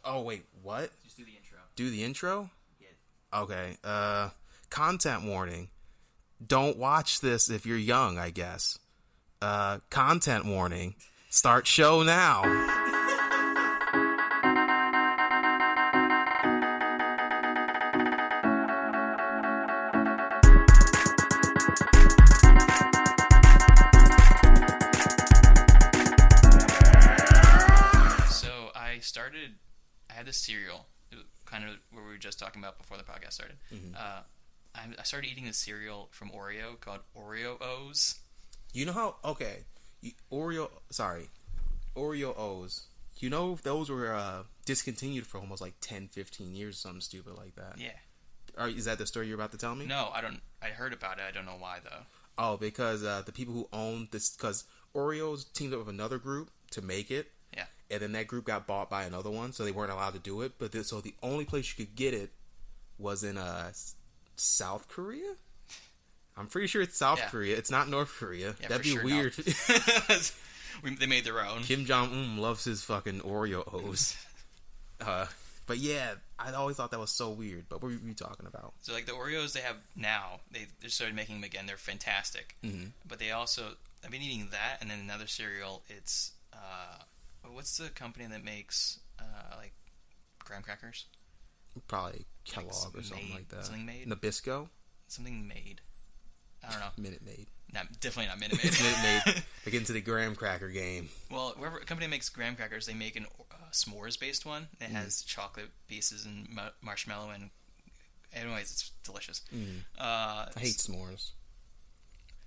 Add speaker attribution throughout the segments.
Speaker 1: Oh, wait, what?
Speaker 2: Just do the intro.
Speaker 1: Do the intro?
Speaker 2: Yeah.
Speaker 1: Okay. Content warning. Don't watch this if you're young, I guess. Content warning. Start show now.
Speaker 2: So I had this cereal, kind of where we were just talking about before the podcast started.
Speaker 1: Mm-hmm.
Speaker 2: I started eating this cereal from Oreo called Oreo-O's.
Speaker 1: You know how... Okay. Oreo O's. You know those were discontinued for almost like 10, 15 years or something stupid like that.
Speaker 2: Yeah.
Speaker 1: Is that the story you're about to tell me?
Speaker 2: No, I don't. I heard about it. I don't know why though.
Speaker 1: Oh, because the people who owned this... Because Oreos teamed up with another group to make it.
Speaker 2: Yeah.
Speaker 1: And then that group got bought by another one, so they weren't allowed to do it. So the only place you could get it was in South Korea? I'm pretty sure it's South Korea. It's not North Korea.
Speaker 2: Yeah,
Speaker 1: That'd be
Speaker 2: sure
Speaker 1: weird.
Speaker 2: They made their own.
Speaker 1: Kim Jong-un loves his fucking Oreo-O's. But yeah, I always thought that was so weird. But what were you talking about?
Speaker 2: So like the Oreos they have now, they started making them again. They're fantastic.
Speaker 1: Mm-hmm.
Speaker 2: But they also, I've been eating that and then another cereal. It's what's the company that makes like graham crackers?
Speaker 1: Probably Kellogg or something like that.
Speaker 2: Something made?
Speaker 1: Nabisco?
Speaker 2: Something made. I don't know.
Speaker 1: Minute Maid.
Speaker 2: Definitely not Minute Maid.
Speaker 1: Minute Maid. They get into the graham cracker game.
Speaker 2: Well, wherever a company makes graham crackers, they make an s'mores-based one. It has chocolate pieces and marshmallow and... Anyways, it's delicious.
Speaker 1: I hate s'mores.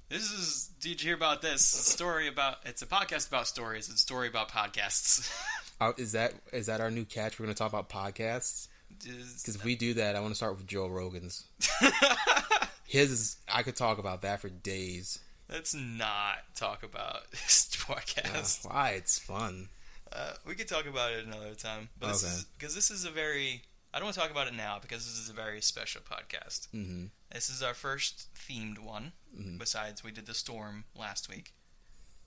Speaker 2: Did you hear about this? It's a podcast about stories. It's a story about podcasts.
Speaker 1: Is that our new catch? We're going to talk about podcasts? Because if we do that, I want to start with Joe Rogan's. I could talk about that for days.
Speaker 2: Let's not talk about this podcast.
Speaker 1: Why? It's fun.
Speaker 2: We could talk about it another time. But this is a very... I don't want to talk about it now because this is a very special podcast.
Speaker 1: Mm-hmm.
Speaker 2: This is our first themed one. Mm-hmm. Besides, we did the storm last week.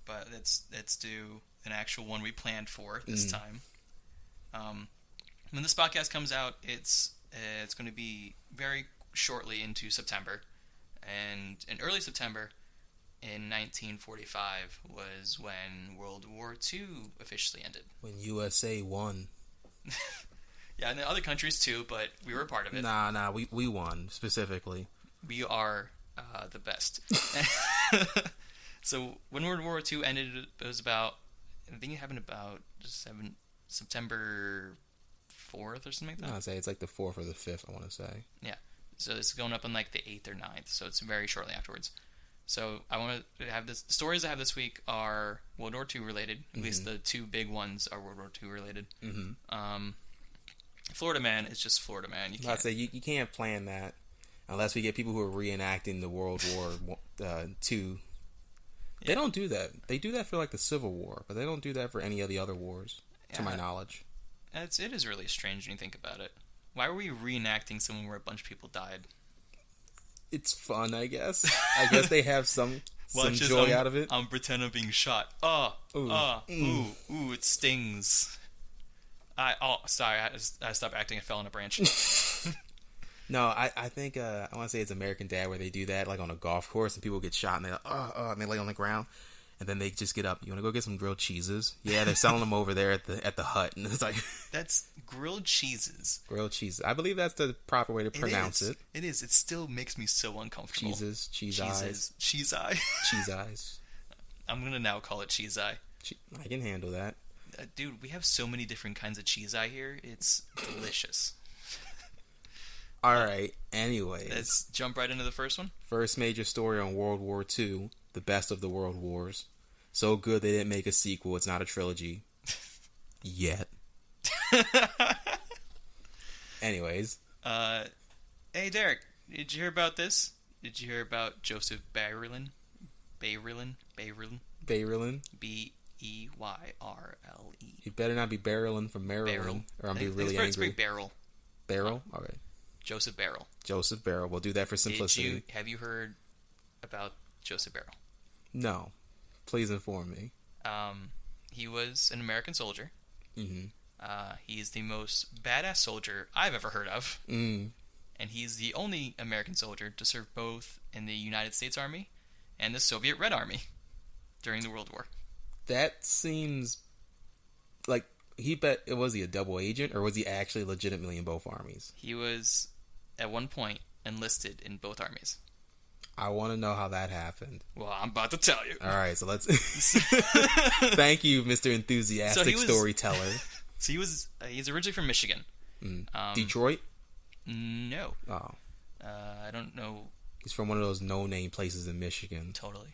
Speaker 2: But let's do an actual one we planned for this time. When this podcast comes out, it's going to be very shortly into September. And in early September, in 1945, was when World War II officially ended.
Speaker 1: When USA won.
Speaker 2: Yeah, and the other countries too, but we were a part of it.
Speaker 1: Nah, we won, specifically. We
Speaker 2: are the best. So, when World War II ended, it was about... I think it happened about September 4th or something like that.
Speaker 1: I'd say it's like the 4th or the 5th, I want to say.
Speaker 2: Yeah. So this is going up on like the 8th or 9th, so it's very shortly afterwards. So I want to have this... The stories I have this week are World War II related. At least the two big ones are World War II related. Mm-hmm. Florida Man is just Florida Man.
Speaker 1: I'd say you can't plan that unless we get people who are reenacting the World War II. Yeah. They don't do that. They do that for like the Civil War, but they don't do that for any of the other wars, to my knowledge.
Speaker 2: It is really strange when you think about it. Why were we reenacting something where a bunch of people died?
Speaker 1: It's fun, I guess. I guess they have some joy out of it.
Speaker 2: I'm pretending I'm being shot. Ooh, it stings. Sorry, I stopped acting. I fell on a branch.
Speaker 1: No, I think I want to say it's American Dad where they do that like on a golf course and people get shot and they're like, and they lay on the ground and then they just get up. You want to go get some grilled cheeses? Yeah, they're selling them over there at the hut, and it's like
Speaker 2: that's grilled cheeses.
Speaker 1: Grilled cheeses. I believe that's the proper way to pronounce it.
Speaker 2: It is. It still makes me so uncomfortable.
Speaker 1: Cheese eyes.
Speaker 2: Cheese eye.
Speaker 1: Cheese eyes.
Speaker 2: I'm gonna now call it cheese eye.
Speaker 1: I can handle that.
Speaker 2: Dude, we have so many different kinds of cheese eye here. It's delicious.
Speaker 1: All right. Anyways,
Speaker 2: let's jump right into the first one.
Speaker 1: First major story on World War II, the best of the world wars. So good they didn't make a sequel. It's not a trilogy. Yet. Anyways.
Speaker 2: Hey, Derek, did you hear about this? Did you hear about Joseph Bayerlin? Bayerlin? B-E-Y-R-L-E.
Speaker 1: You better not be barreling from Maryland, or I'm be really angry.
Speaker 2: It's very Barrel.
Speaker 1: Barrel? Okay.
Speaker 2: Joseph Barrel.
Speaker 1: Joseph Barrel. We'll do that for simplicity.
Speaker 2: Have you heard about Joseph Barrel?
Speaker 1: No. Please inform me.
Speaker 2: He was an American soldier.
Speaker 1: Mm-hmm.
Speaker 2: He's the most badass soldier I've ever heard of.
Speaker 1: Mm.
Speaker 2: And he's the only American soldier to serve both in the United States Army and the Soviet Red Army during the World War.
Speaker 1: That seems like was he a double agent, or was he actually legitimately in both armies?
Speaker 2: He was, at one point, enlisted in both armies.
Speaker 1: I want to know how that happened.
Speaker 2: Well, I'm about to tell you.
Speaker 1: All right, so let's... Thank you, Mr. Enthusiastic Storyteller.
Speaker 2: So he's originally from Michigan.
Speaker 1: Detroit?
Speaker 2: No.
Speaker 1: Oh.
Speaker 2: I don't know.
Speaker 1: He's from one of those no-name places in Michigan.
Speaker 2: Totally.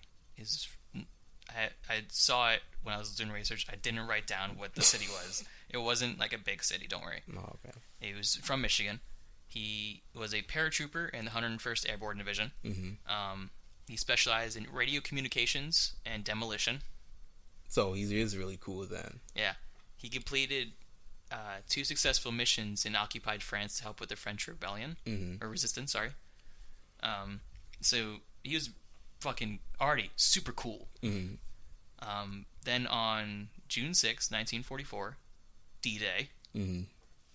Speaker 2: I saw it when I was doing research. I didn't write down what the city was. It wasn't like a big city, don't worry.
Speaker 1: Oh, okay.
Speaker 2: He was from Michigan. He was a paratrooper in the 101st Airborne Division.
Speaker 1: Mm-hmm.
Speaker 2: He specialized in radio communications and demolition.
Speaker 1: So he is really cool then.
Speaker 2: Yeah. He completed 2 successful missions in occupied France to help with the French rebellion.
Speaker 1: Mm-hmm.
Speaker 2: Or resistance, sorry. So he was fucking already super cool.
Speaker 1: Mm-hmm.
Speaker 2: Then on June 6, 1944, D-Day,
Speaker 1: mm-hmm.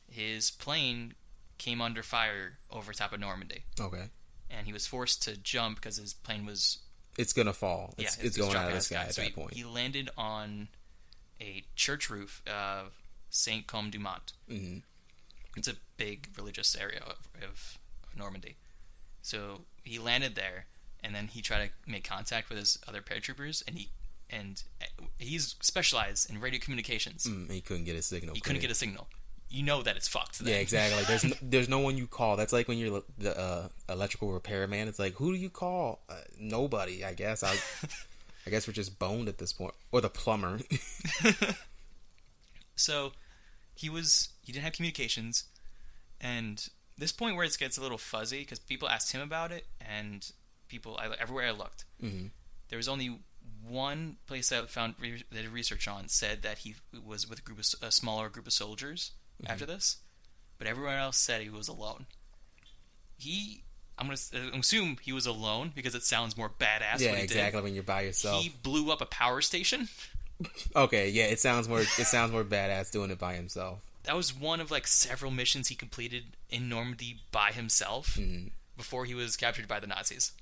Speaker 2: his plane came under fire over top of Normandy.
Speaker 1: Okay.
Speaker 2: And he was forced to jump because his plane was...
Speaker 1: It's going to fall. It's going out of the sky at that point.
Speaker 2: He landed on a church roof of Saint Côme du Mont.
Speaker 1: Mm-hmm.
Speaker 2: It's a big religious area of Normandy. So he landed there, and then he tried to make contact with his other paratroopers, and he's specialized in radio communications.
Speaker 1: He couldn't get a signal.
Speaker 2: He couldn't get a signal. You know that it's fucked then.
Speaker 1: Yeah, exactly. There's no one you call. That's like when you're the electrical repairman. It's like, who do you call? Nobody, I guess. I guess we're just boned at this point. Or the plumber.
Speaker 2: So he didn't have communications, and this point where it gets a little fuzzy because people asked him about it, and everywhere I looked,
Speaker 1: mm-hmm.
Speaker 2: there was only one place that I found that I did research on said that he was with a smaller group of soldiers after this, but everyone else said he was alone. I'm gonna assume he was alone because it sounds more badass.
Speaker 1: Yeah, exactly. When you're by yourself,
Speaker 2: he blew up a power station.
Speaker 1: Okay, yeah, it sounds more badass doing it by himself.
Speaker 2: That was one of like several missions he completed in Normandy by himself before he was captured by the Nazis.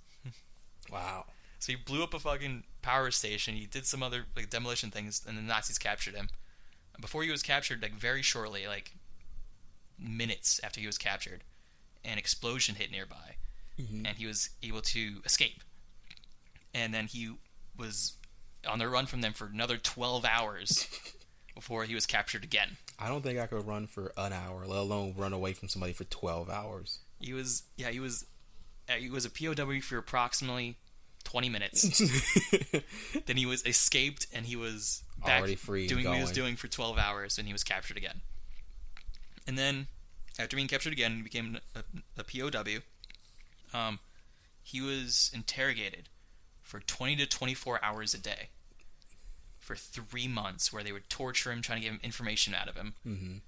Speaker 1: Wow.
Speaker 2: So he blew up a fucking power station. He did some other like demolition things, and the Nazis captured him. Before he was captured, like very shortly, like minutes after he was captured, an explosion hit nearby, and he was able to escape. And then he was on the run from them for another 12 hours before he was captured again.
Speaker 1: I don't think I could run for an hour, let alone run away from somebody for 12 hours.
Speaker 2: He was a POW for approximately 20 minutes. Then he was escaped, and he was back
Speaker 1: already free,
Speaker 2: doing what he was doing for 12 hours, and he was captured again. And then, after being captured again, he became a POW. He was interrogated for 20 to 24 hours a day for 3 months, where they would torture him, trying to get him information out of him,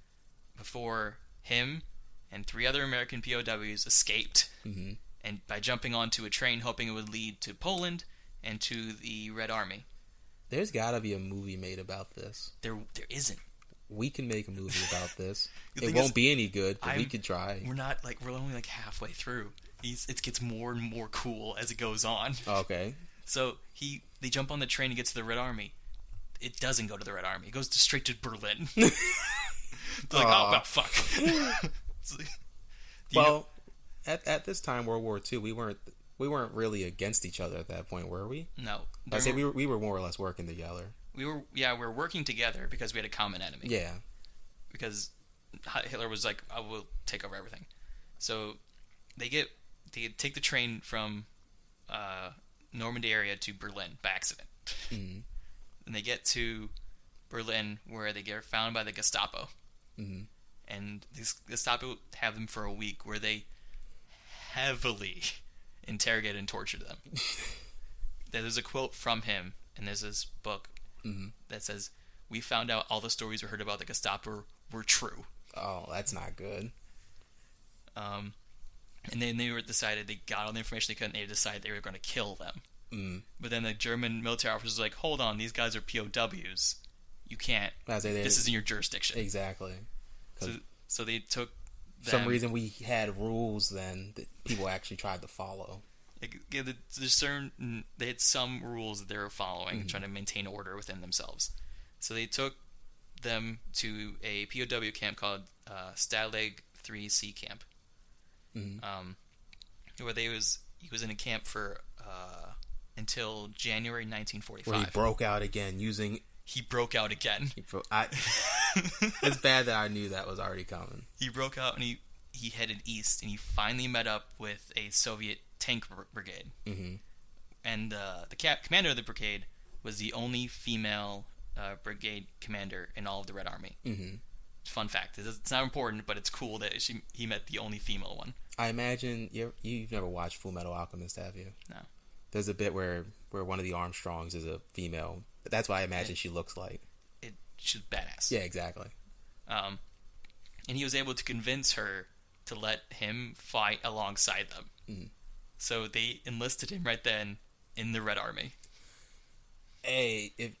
Speaker 2: before him and 3 other American POWs escaped, and by jumping onto a train, hoping it would lead to Poland and to the Red Army.
Speaker 1: There's gotta be a movie made about this.
Speaker 2: There isn't.
Speaker 1: We can make a movie about this. It won't be any good, but we could try.
Speaker 2: We're only like halfway through. It gets more and more cool as it goes on.
Speaker 1: Okay.
Speaker 2: So they jump on the train and get to the Red Army. It doesn't go to the Red Army. It goes straight to Berlin. They're like, oh, well, fuck.
Speaker 1: Well, at this time, World War II, we weren't really against each other at that point, were we?
Speaker 2: No.
Speaker 1: I say we were more or less working together.
Speaker 2: We were working together because we had a common enemy.
Speaker 1: Yeah.
Speaker 2: Because Hitler was like, I will take over everything. So they take the train from Normandy area to Berlin by accident. And they get to Berlin, where they get found by the Gestapo. And the Gestapo have them for a week, where they heavily interrogated and tortured them. There's a quote from him, and there's this book that says, "We found out all the stories we heard about the Gestapo were true."
Speaker 1: Oh, that's not good.
Speaker 2: And then they got all the information they could, and they decided they were going to kill them. But then the German military officer was like, hold on, these guys are POWs. you can't. This isn't your jurisdiction.
Speaker 1: Exactly.
Speaker 2: So they took
Speaker 1: for some reason we had rules then that people actually tried to follow.
Speaker 2: Yeah, they had some rules that they were following, trying to maintain order within themselves. So they took them to a POW camp called Stalag 3C camp, where he was in a camp for until January 1945.
Speaker 1: Where he broke out again using.
Speaker 2: He broke out again.
Speaker 1: It's bad that I knew that was already coming.
Speaker 2: He broke out and he headed east, and he finally met up with a Soviet tank brigade. Mm-hmm. And the commander of the brigade was the only female brigade commander in all of the Red Army. Mm-hmm. Fun fact. It's not important, but it's cool that he met the only female one.
Speaker 1: I imagine you've never watched Full Metal Alchemist, have you?
Speaker 2: No.
Speaker 1: There's a bit where one of the Armstrongs is a female. But that's what I imagine she looks like.
Speaker 2: She's badass.
Speaker 1: Yeah, exactly.
Speaker 2: And he was able to convince her to let him fight alongside them. Mm-hmm. So they enlisted him right then in the Red Army.
Speaker 1: Hey, you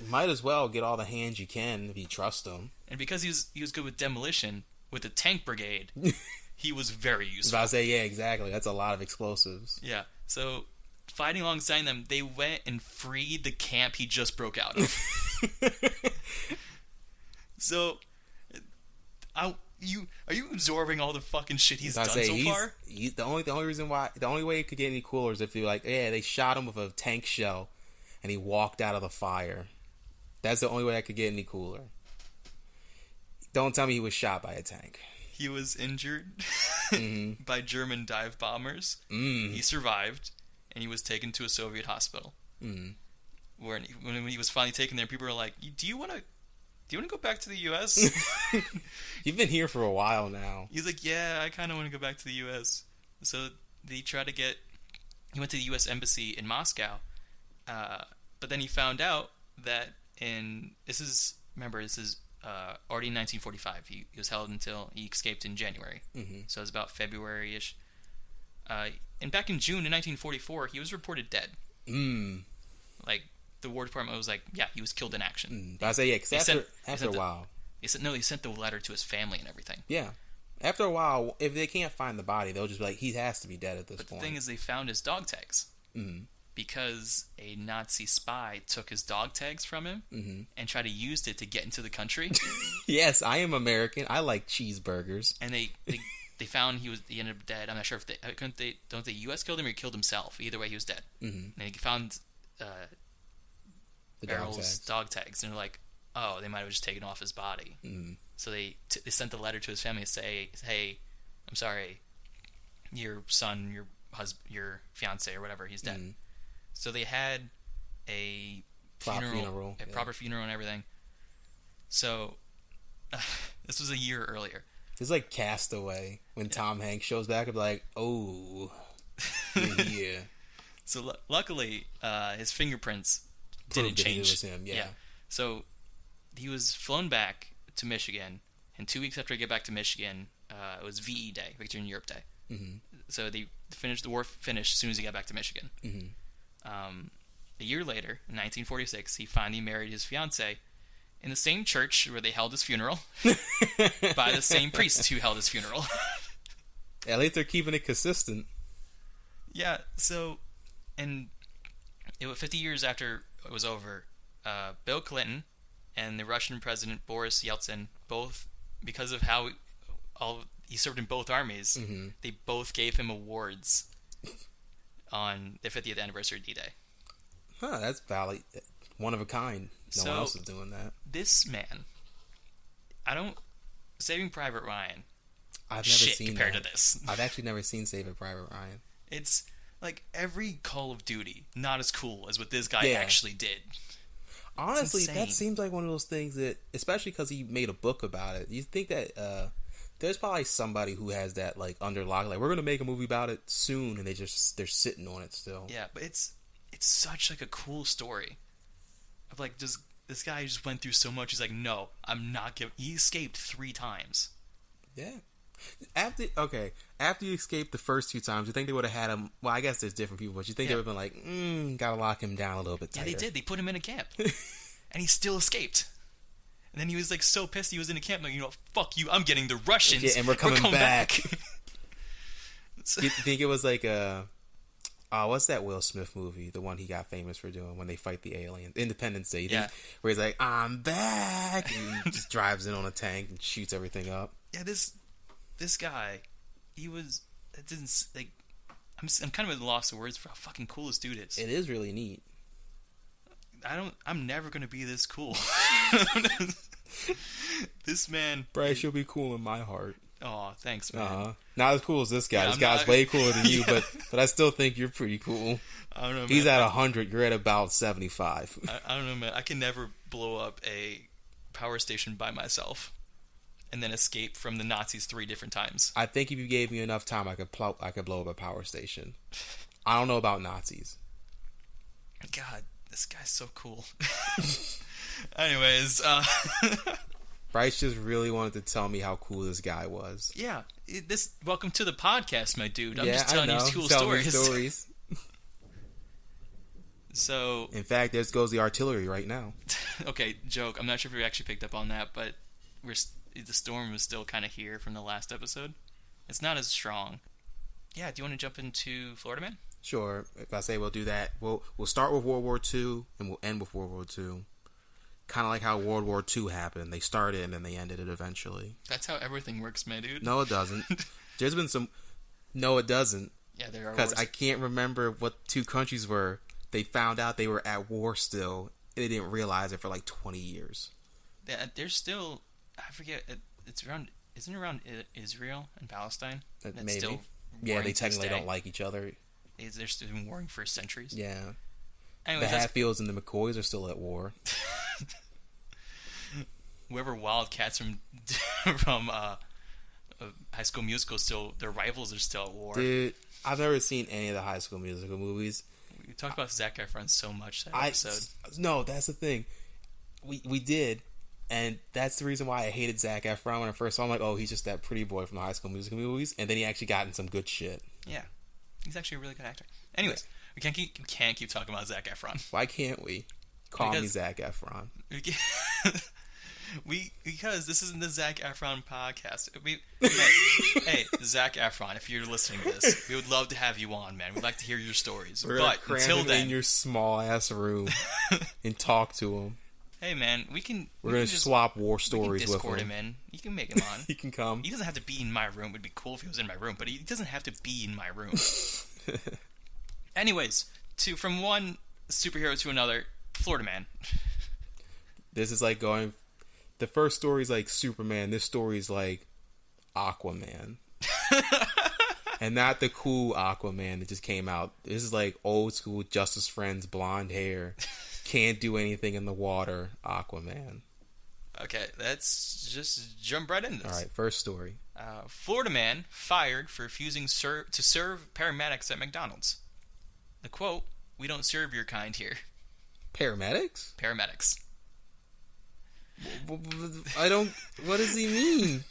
Speaker 1: might as well get all the hands you can if you trust him.
Speaker 2: And because he was good with demolition, with the tank brigade, he was very useful.
Speaker 1: I was about to say, yeah, exactly. That's a lot of explosives.
Speaker 2: Yeah. So fighting alongside them, they went and freed the camp he just broke out of. So, are you absorbing all the fucking shit he's done so far?
Speaker 1: The only way it could get any cooler is if you're like, yeah, they shot him with a tank shell, and he walked out of the fire. That's the only way that could get any cooler. Don't tell me he was shot by a tank.
Speaker 2: He was injured by German dive bombers. He survived, and he was taken to a Soviet hospital. Where when he was finally taken there, people were like, "Do you want to go back to the U.S.?"
Speaker 1: You've been here for a while now.
Speaker 2: He's like, "Yeah, I kind of want to go back to the U.S." So they tried to he went to the U.S. Embassy in Moscow, but then he found out that this is already in 1945. He was held until he escaped in January. So it was about February-ish. And back in June in 1944, he was reported dead. Like, the War Department was like, yeah, he was killed in action.
Speaker 1: I say, yeah, because after a while.
Speaker 2: He sent the letter to his family and everything.
Speaker 1: Yeah. After a while, if they can't find the body, they'll just be like, he has to be dead at this point.
Speaker 2: But the thing is, they found his dog tags. Because a Nazi spy took his dog tags from him and tried to use it to get into the country.
Speaker 1: Yes, I am American. I like cheeseburgers.
Speaker 2: And they found he ended up dead. I'm not sure if the U.S. killed him or he killed himself. Either way, he was dead. And they found
Speaker 1: the
Speaker 2: Errol's dog tags, and they're like, oh, they might have just taken off his body. So they sent the letter to his family to say, hey, I'm sorry, your son, your husband, your fiance or whatever, he's dead. So they had a proper funeral and everything. So this was a year earlier.
Speaker 1: It's like Castaway when Tom Hanks shows back and be like, oh, yeah.
Speaker 2: So luckily, his fingerprints didn't change.
Speaker 1: It was him, yeah.
Speaker 2: So he was flown back to Michigan, and 2 weeks after he got back to Michigan, it was VE Day, Victory in Europe Day. So the war finished as soon as he got back to Michigan. A year later, in 1946, he finally married his fiancée in the same church where they held his funeral by the same priest who held his funeral.
Speaker 1: At least they're keeping it consistent.
Speaker 2: Yeah, so, and it was 50 years after it was over, Bill Clinton and the Russian President Boris Yeltsin, both, because of how he served in both armies, they both gave him awards on the 50th anniversary of D-Day.
Speaker 1: Huh, that's valid. One of a kind. No one else is doing that.
Speaker 2: This man, Saving Private Ryan,
Speaker 1: I've never seen
Speaker 2: compared to this.
Speaker 1: I've actually never seen Saving Private Ryan.
Speaker 2: It's like every Call of Duty, not as cool as what this guy actually did.
Speaker 1: Honestly, that seems like one of those things that, especially because he made a book about it, you think that there's probably somebody who has that like under lock, like we're gonna make a movie about it soon, and they're sitting on it still.
Speaker 2: Yeah, but it's such like a cool story of like just this guy just went through so much. He's like, no, I'm not giving. He escaped 3 times.
Speaker 1: Yeah. After you escaped the first 2 times, you think they would have had him? Well, I guess there's different people, but you think they would have been like, gotta lock him down a little bit tighter.
Speaker 2: Yeah, they did. They put him in a camp, and he still escaped. And then he was like so pissed he was in a camp. Like, you know, fuck you, I'm getting the Russians.
Speaker 1: Yeah, and we're coming back.
Speaker 2: So,
Speaker 1: You think it was like what's that Will Smith movie? The one he got famous for doing when they fight the aliens. Independence Day. Where he's like, I'm back. And he just drives in on a tank and shoots everything up.
Speaker 2: Yeah, this guy, he was. It didn't like. I'm kind of at a loss of words for how fucking cool this dude is.
Speaker 1: It is really neat.
Speaker 2: I'm never gonna be this cool. This man.
Speaker 1: Bryce, you'll be cool in my heart.
Speaker 2: Oh, thanks, man.
Speaker 1: Not as cool as this guy. This guy's way cooler than you, but I still think you're pretty cool.
Speaker 2: I don't know, man.
Speaker 1: He's at 100. You're at about 75.
Speaker 2: I don't know, man. I can never blow up a power station by myself and then escape from the Nazis 3 different times.
Speaker 1: I think if you gave me enough time, I could blow up a power station. I don't know about Nazis.
Speaker 2: God, this guy's so cool. Anyways,
Speaker 1: Bryce just really wanted to tell me how cool this guy was.
Speaker 2: Yeah, welcome to the podcast, my dude. I'm just telling you cool stories. So,
Speaker 1: in fact, there goes the artillery right now.
Speaker 2: Okay, joke. I'm not sure if you actually picked up on that, but the storm was still kind of here from the last episode. It's not as strong. Yeah, do you want to jump into Florida Man?
Speaker 1: Sure. If I say we'll do that, we'll start with World War II and we'll end with World War II. Kind of like how World War II happened. They started and then they ended it eventually.
Speaker 2: That's how everything works, my dude.
Speaker 1: No, it doesn't. There's been some... No, it doesn't.
Speaker 2: Yeah, there are.
Speaker 1: Because I can't remember what 2 countries were. They found out they were at war still. And they didn't realize it for like 20 years.
Speaker 2: Yeah, there's still... I forget. It's around... Isn't it around Israel and Palestine?
Speaker 1: Maybe. Still yeah, they technically don't like each other.
Speaker 2: They're still been warring for centuries.
Speaker 1: Yeah.
Speaker 2: Anyways,
Speaker 1: the Hatfields and the McCoys are still at war.
Speaker 2: Whoever Wildcats from High School Musical still, their rivals are still at war.
Speaker 1: Dude, I've never seen any of the High School Musical movies.
Speaker 2: We talked about Zac Efron so much that episode.
Speaker 1: No, that's the thing. We did, and that's the reason why I hated Zac Efron when I first saw him. Like, oh, he's just that pretty boy from the High School Musical movies, and then he actually got in some good shit.
Speaker 2: Yeah, he's actually a really good actor. Anyways, we can't keep talking about Zac Efron.
Speaker 1: Why can't we? Call me Zac Efron.
Speaker 2: Because this isn't the Zac Efron podcast. Hey, Zac Efron, if you're listening to this, we would love to have you on, man. We'd like to hear your stories.
Speaker 1: We're
Speaker 2: but
Speaker 1: cram
Speaker 2: until
Speaker 1: him
Speaker 2: then,
Speaker 1: in your small ass room and talk to him.
Speaker 2: Hey, man, we're
Speaker 1: gonna swap war stories with him.
Speaker 2: Discord him in. You can make him on.
Speaker 1: He can come.
Speaker 2: He doesn't have to be in my room. It'd be cool if he was in my room, but he doesn't have to be in my room. Anyways, from one superhero to another, Florida Man.
Speaker 1: This is like going... The first story is like Superman. This story is like Aquaman. And not the cool Aquaman that just came out. This is like old school Justice Friends, blonde hair, can't do anything in the water Aquaman. Okay,
Speaker 2: let's just jump right into this.
Speaker 1: All right, first story.
Speaker 2: Florida man fired for refusing to serve paramedics at McDonald's. The quote, "We don't serve your kind here."
Speaker 1: Paramedics?
Speaker 2: Paramedics.
Speaker 1: I don't... What does he mean?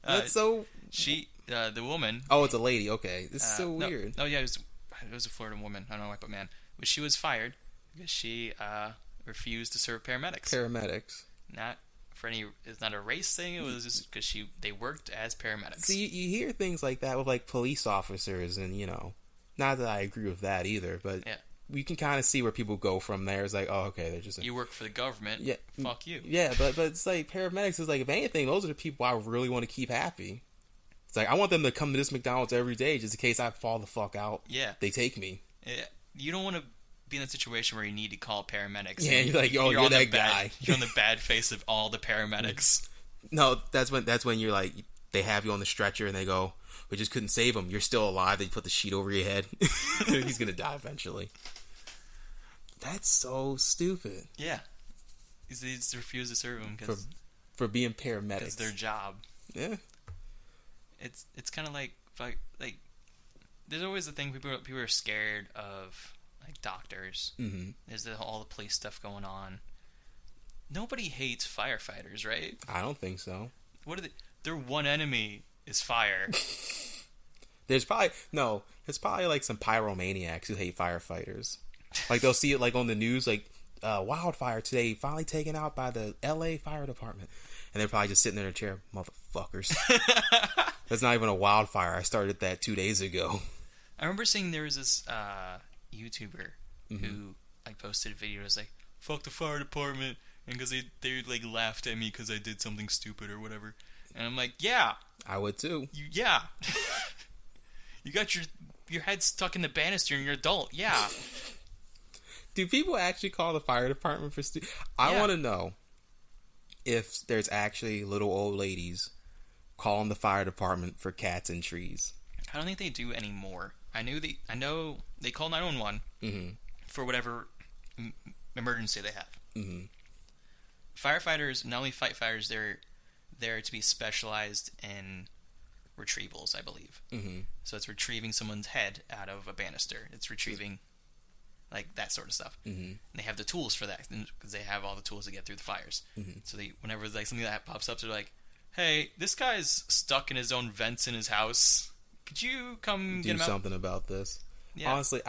Speaker 1: That's so...
Speaker 2: The woman...
Speaker 1: Oh, it's a lady. Okay. This is so weird.
Speaker 2: No, yeah, it was a Florida woman. I don't know why, but man. But she was fired because she refused to serve paramedics.
Speaker 1: Paramedics.
Speaker 2: Not for any... It's not a race thing. It was just because they worked as paramedics.
Speaker 1: See, you hear things like that with, like, police officers and, you know... Not that I agree with that either, but... Yeah. We can kind of see where people go from there. It's like, oh, okay, they're just...
Speaker 2: You work for the government.
Speaker 1: Yeah.
Speaker 2: Fuck you.
Speaker 1: Yeah, but it's like, paramedics is like, if anything, those are the people I really want to keep happy. It's like, I want them to come to this McDonald's every day just in case I fall the fuck out.
Speaker 2: Yeah.
Speaker 1: They take me.
Speaker 2: Yeah. You don't want to be in a situation where you need to call paramedics.
Speaker 1: Yeah, you're like, oh, you're that guy.
Speaker 2: You're on the bad face of all the paramedics.
Speaker 1: No, that's when you're like, they have you on the stretcher and they go, we just couldn't save him. You're still alive. They put the sheet over your head. He's going to die eventually. That's so stupid.
Speaker 2: Yeah. They just refuse to serve them
Speaker 1: for being paramedics.
Speaker 2: It's their job.
Speaker 1: Yeah.
Speaker 2: It's kind of like there's always the thing people are scared of, like doctors. Mm-hmm. There's all the police stuff going on. Nobody hates firefighters, right?
Speaker 1: I don't think so.
Speaker 2: What are they? Their one enemy is fire.
Speaker 1: There's probably like some pyromaniacs who hate firefighters. Like they'll see it like on the news, like wildfire today, finally taken out by the L.A. Fire Department. And they're probably just sitting there in a chair, motherfuckers. That's not even a wildfire. I started that 2 days ago.
Speaker 2: I remember seeing there was this YouTuber who like posted videos like, fuck the fire department, and because they like laughed at me because I did something stupid or whatever. And I'm like, yeah.
Speaker 1: I would too.
Speaker 2: Yeah. You got your head stuck in the banister and you're an adult. Yeah.
Speaker 1: Do people actually call the fire department for I want to know if there's actually little old ladies calling the fire department for cats and trees.
Speaker 2: I don't think they do anymore. I know they call 911 for whatever emergency they have. Mm-hmm. Firefighters not only fight fires, they're there to be specialized in retrievals, I believe. Mm-hmm. So it's retrieving someone's head out of a banister. It's retrieving like that sort of stuff. Mm-hmm. And they have the tools for that because they have all the tools to get through the fires. Mm-hmm. So whenever like something like that pops up, they're like, "Hey, this guy's stuck in his own vents in his house. Could you come get him out?"
Speaker 1: Do something about this. Yeah. Honestly,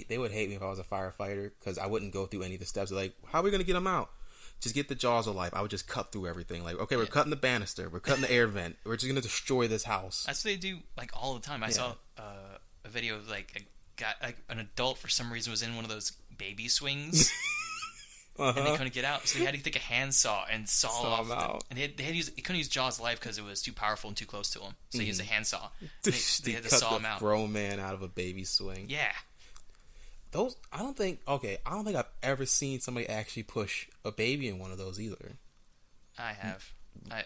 Speaker 1: they would hate me if I was a firefighter because I wouldn't go through any of the steps. They're like, how are we going to get him out? Just get the jaws of life. I would just cut through everything. Like, okay, we're cutting the banister. We're cutting the air vent. We're just going to destroy this house.
Speaker 2: That's what they do like all the time. I saw a video of like an adult for some reason was in one of those baby swings. And they couldn't get out, so he had to take a handsaw and saw off out. And he couldn't use jaws of life because it was too powerful and too close to him. So he used a handsaw. They had to saw him out.
Speaker 1: Grown man out of a baby swing.
Speaker 2: Yeah.
Speaker 1: I don't think I've ever seen somebody actually push a baby in one of those either.
Speaker 2: I have.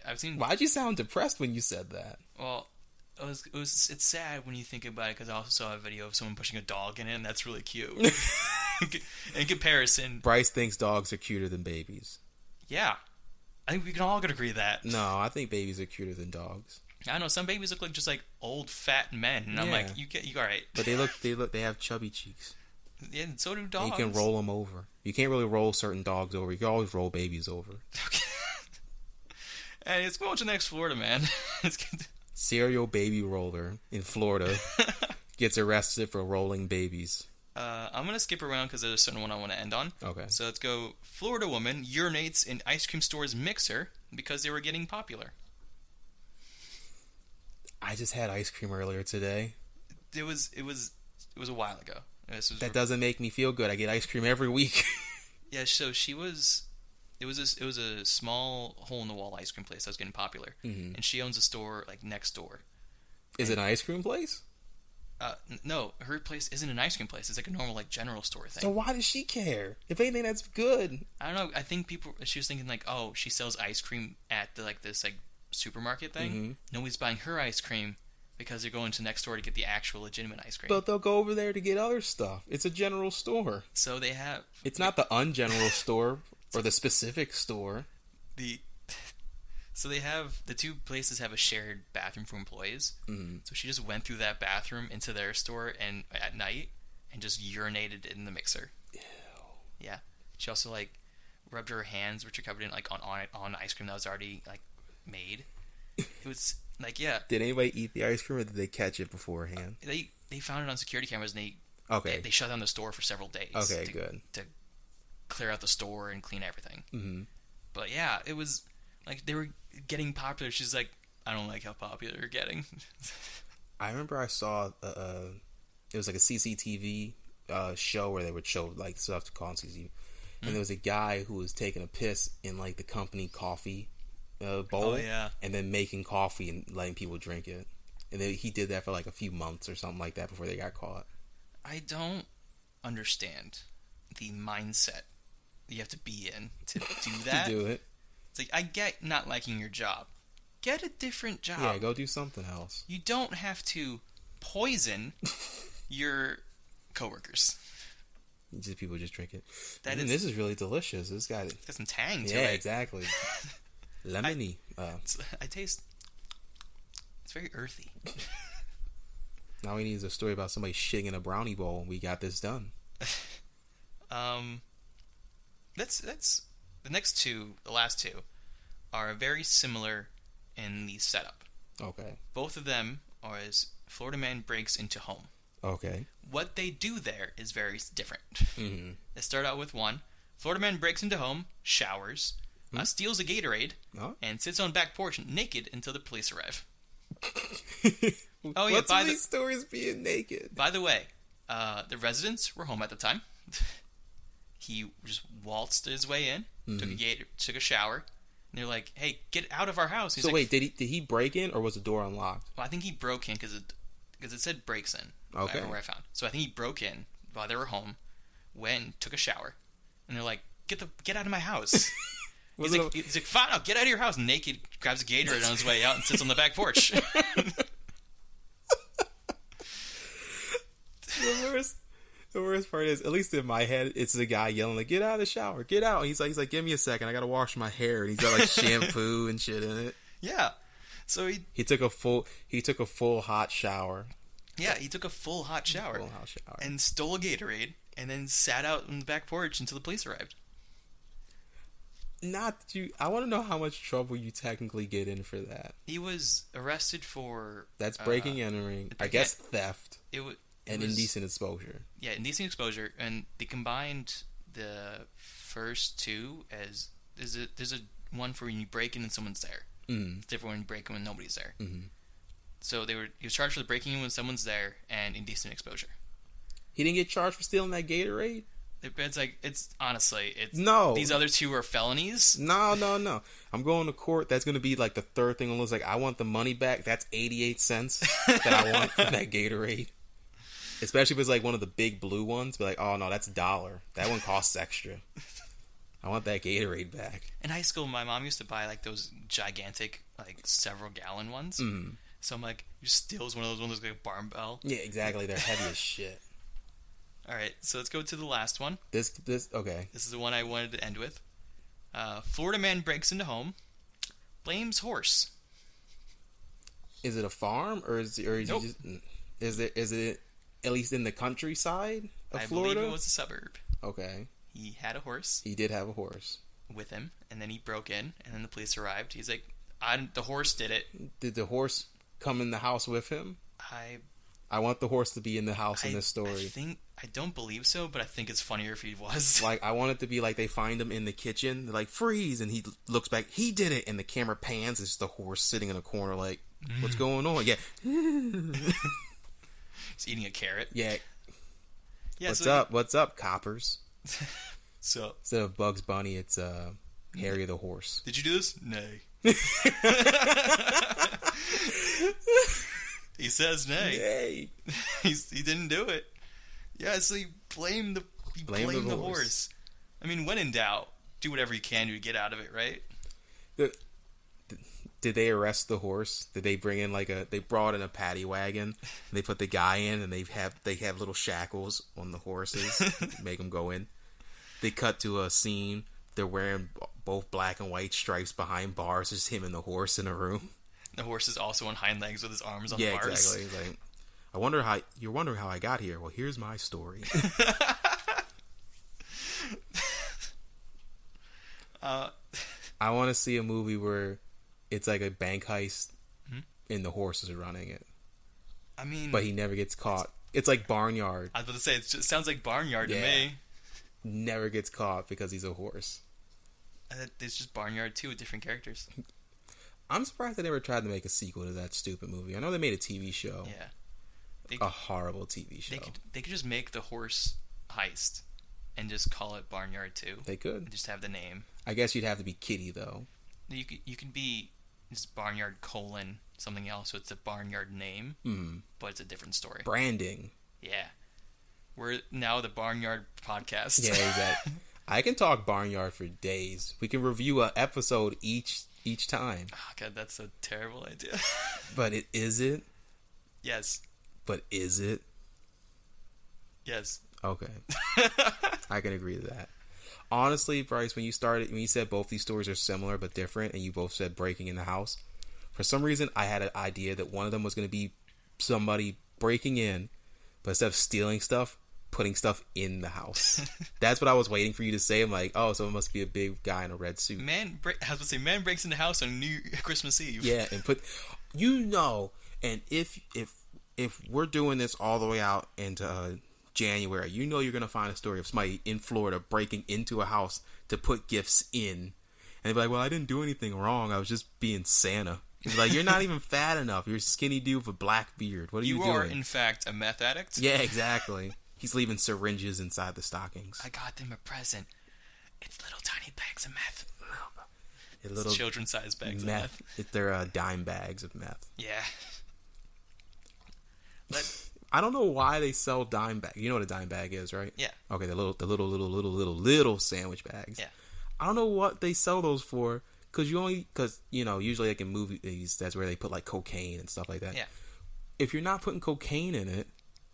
Speaker 2: I've seen.
Speaker 1: Why'd you sound depressed when you said that?
Speaker 2: Well, it's sad when you think about it because I also saw a video of someone pushing a dog in it, and that's really cute. In comparison,
Speaker 1: Bryce thinks dogs are cuter than babies.
Speaker 2: Yeah, I think we can all agree with that.
Speaker 1: No, I think babies are cuter than dogs.
Speaker 2: I know some babies look like just like old fat men, and I'm like, you all right?
Speaker 1: But they have chubby cheeks.
Speaker 2: Yeah, and so do dogs.
Speaker 1: And you can roll them over. You can't really roll certain dogs over. You can always roll babies over.
Speaker 2: Okay. Hey, let's go on to the next Florida man.
Speaker 1: Serial baby roller in Florida gets arrested for rolling babies.
Speaker 2: I'm going to skip around because there's a certain one I want to end on.
Speaker 1: Okay.
Speaker 2: So let's go. Florida woman urinates in ice cream store's mixer because they were getting popular.
Speaker 1: I just had ice cream earlier today.
Speaker 2: It was a while ago.
Speaker 1: That doesn't make me feel good. I get ice cream every week.
Speaker 2: Yeah, so it was a small hole in the wall ice cream place that was getting popular, and she owns a store like next door.
Speaker 1: Is it an ice cream place?
Speaker 2: No, her place isn't an ice cream place. It's like a normal like general store thing.
Speaker 1: So why does she care? If anything, that's good.
Speaker 2: I don't know. I think she was thinking like, oh, she sells ice cream at this supermarket thing. Mm-hmm. Nobody's buying her ice cream because they're going to next door to get the actual legitimate ice cream.
Speaker 1: But they'll go over there to get other stuff. It's a general store.
Speaker 2: So they have.
Speaker 1: It's not the ungeneral store or the specific store.
Speaker 2: So they have the two places have a shared bathroom for employees. Mm-hmm. So she just went through that bathroom into their store and at night and just urinated in the mixer. Ew. Yeah. She also rubbed her hands, which are covered in on ice cream that was already made. It was yeah.
Speaker 1: Did anybody eat the ice cream or did they catch it beforehand?
Speaker 2: They found it on security cameras and
Speaker 1: they
Speaker 2: shut down the store for several days.
Speaker 1: Okay, good.
Speaker 2: To clear out the store and clean everything. Mm-hmm. But yeah, it was they were getting popular. She's like, I don't like how popular they're getting.
Speaker 1: I remember I saw it was like a CCTV show where they would show stuff to call on CCTV, and there was a guy who was taking a piss in the company coffee bowl,
Speaker 2: oh, yeah.
Speaker 1: and then making coffee and letting people drink it, and then he did that for a few months or something like that before they got caught.
Speaker 2: I don't understand the mindset you have to be in to do that.
Speaker 1: To do it.
Speaker 2: It's I get not liking your job. Get a different job.
Speaker 1: Yeah, go do something else.
Speaker 2: You don't have to poison your coworkers.
Speaker 1: People just drink it.
Speaker 2: This
Speaker 1: is really delicious. It's got
Speaker 2: some tang to it.
Speaker 1: Yeah, exactly. Lemony.
Speaker 2: I taste. It's very earthy.
Speaker 1: Now we need a story about somebody shitting in a brownie bowl. We got this done.
Speaker 2: That's the last two are very similar in the setup.
Speaker 1: Okay.
Speaker 2: Both of them are as Florida man breaks into home.
Speaker 1: Okay.
Speaker 2: What they do there is very different.
Speaker 1: Mm-hmm.
Speaker 2: They start out with one. Florida man breaks into home, showers, steals a Gatorade, and sits on back porch naked until the police arrive.
Speaker 1: Oh yeah, what's these stories being naked?
Speaker 2: By the way, the residents were home at the time. He just waltzed his way in, took a shower, and they're like, "Hey, get out of our house."
Speaker 1: So wait, did he break in or was the door unlocked?
Speaker 2: Well, I think he broke in because it said breaks in.
Speaker 1: Okay.
Speaker 2: Where I found. So I think he broke in while they were home, went, took a shower, and they're like, "Get out of my house." He's like, "Fine, I'll get out of your house." Naked, grabs a Gatorade on his way out and sits on the back porch.
Speaker 1: The worst part is, at least in my head, it's the guy yelling like, "Get out of the shower, get out!" And he's like, "Give me a second, I gotta wash my hair." And he's got like shampoo and shit in it.
Speaker 2: Yeah, so
Speaker 1: he took a full hot shower.
Speaker 2: Yeah, he took a full hot shower and stole a Gatorade, and then sat out on the back porch until the police arrived.
Speaker 1: I want to know how much trouble you technically get in for that.
Speaker 2: He was arrested for...
Speaker 1: That's breaking and entering. I guess theft. And indecent exposure.
Speaker 2: Yeah, indecent exposure. And they combined the first two as... There's a one for when you break in and someone's there. Mm-hmm. It's different when you break in when nobody's there. Mm-hmm. So he was charged for breaking in when someone's there and indecent exposure.
Speaker 1: He didn't get charged for stealing that Gatorade?
Speaker 2: No. These other two are felonies.
Speaker 1: No. I'm going to court. That's going to be like the third thing on the list. Like, I want the money back. That's 88 cents that I want from that Gatorade. Especially if it's like one of the big blue ones. Be like, oh no, that's $1. That one costs extra. I want that Gatorade back.
Speaker 2: In high school, my mom used to buy like those gigantic, like several gallon ones. Mm-hmm. So I'm like, you steals one of those ones like a barbell.
Speaker 1: Yeah, exactly. They're heavy as shit.
Speaker 2: All right, so let's go to the last one.
Speaker 1: Okay.
Speaker 2: This is the one I wanted to end with. Florida man breaks into home, blames horse.
Speaker 1: Is it a farm or is
Speaker 2: nope.
Speaker 1: Is it at least in the countryside of Florida? I
Speaker 2: believe it was a suburb.
Speaker 1: Okay.
Speaker 2: He had a horse.
Speaker 1: He did have a horse
Speaker 2: with him, and then he broke in, and then the police arrived. He's like, the horse did it.
Speaker 1: Did the horse come in the house with him? I want the horse to be in the house in this story.
Speaker 2: I don't believe so, but I think it's funnier if he was.
Speaker 1: Like, I want it to be like they find him in the kitchen. They're like, freeze, and he looks back. He did it, and the camera pans. It's the horse sitting in a corner like, what's going on? Yeah.
Speaker 2: He's eating a carrot.
Speaker 1: Yeah. What's up? What's up, coppers?
Speaker 2: So
Speaker 1: instead of Bugs Bunny, it's Harry the horse.
Speaker 2: Did you do this? Nay. He says nay. He didn't do it. Yeah, so he blamed the horse. I mean, when in doubt, do whatever you can to get out of it, right?
Speaker 1: Did they arrest the horse? Did they bring in they brought in a paddy wagon and they put the guy in and they have little shackles on the horses, make them go in. They cut to a scene. They're wearing both black and white stripes behind bars. Just him and the horse in a room.
Speaker 2: The horse is also on hind legs with his arms on the bars.
Speaker 1: Yeah, exactly. He's like, you're wondering how I got here. Well, here's my story. I want to see a movie where it's like a bank heist and the horse is running it.
Speaker 2: I mean...
Speaker 1: But he never gets caught. It's like Barnyard.
Speaker 2: I was about to say, it sounds like Barnyard to me.
Speaker 1: Never gets caught because he's a horse.
Speaker 2: It's just Barnyard 2 with different characters.
Speaker 1: I'm surprised they never tried to make a sequel to that stupid movie. I know they made a TV show.
Speaker 2: Yeah.
Speaker 1: A horrible TV show.
Speaker 2: They could just make the horse heist and just call it Barnyard 2.
Speaker 1: They could.
Speaker 2: And just have the name.
Speaker 1: I guess you'd have to be Kitty, though.
Speaker 2: You could be just Barnyard : something else, so it's a Barnyard name, but it's a different story.
Speaker 1: Branding.
Speaker 2: Yeah. We're now the Barnyard podcast.
Speaker 1: Yeah, exactly. I can talk Barnyard for days. We can review an episode each time.
Speaker 2: Oh, God, that's a terrible idea.
Speaker 1: But is it?
Speaker 2: Yes.
Speaker 1: But is it?
Speaker 2: Yes.
Speaker 1: Okay. I can agree to that. Honestly, Bryce, when you said both these stories are similar but different, and you both said breaking in the house, for some reason I had an idea that one of them was going to be somebody breaking in, but instead of stealing stuff, putting stuff in the house. That's what I was waiting for you to say. I'm like, oh, so it must be a big guy in a red suit.
Speaker 2: Man breaks in the house on Christmas Eve.
Speaker 1: Yeah, and and if we're doing this all the way out into January, you know you're going to find a story of somebody in Florida breaking into a house to put gifts in. And they'd be like, well, I didn't do anything wrong. I was just being Santa. He's like, you're not even fat enough. You're a skinny dude with a black beard. What are you doing?
Speaker 2: You are, in fact, a meth addict?
Speaker 1: Yeah, exactly. He's leaving syringes inside the stockings.
Speaker 2: I got them a present. It's little tiny bags of meth.
Speaker 1: Little
Speaker 2: children-sized bags of meth.
Speaker 1: They're dime bags of meth.
Speaker 2: Yeah.
Speaker 1: I don't know why they sell dime bags. You know what a dime bag is, right?
Speaker 2: Yeah.
Speaker 1: Okay, the little sandwich bags.
Speaker 2: Yeah.
Speaker 1: I don't know what they sell those for. Because usually like in movies, that's where they put like cocaine and stuff like that.
Speaker 2: Yeah.
Speaker 1: If you're not putting cocaine in it,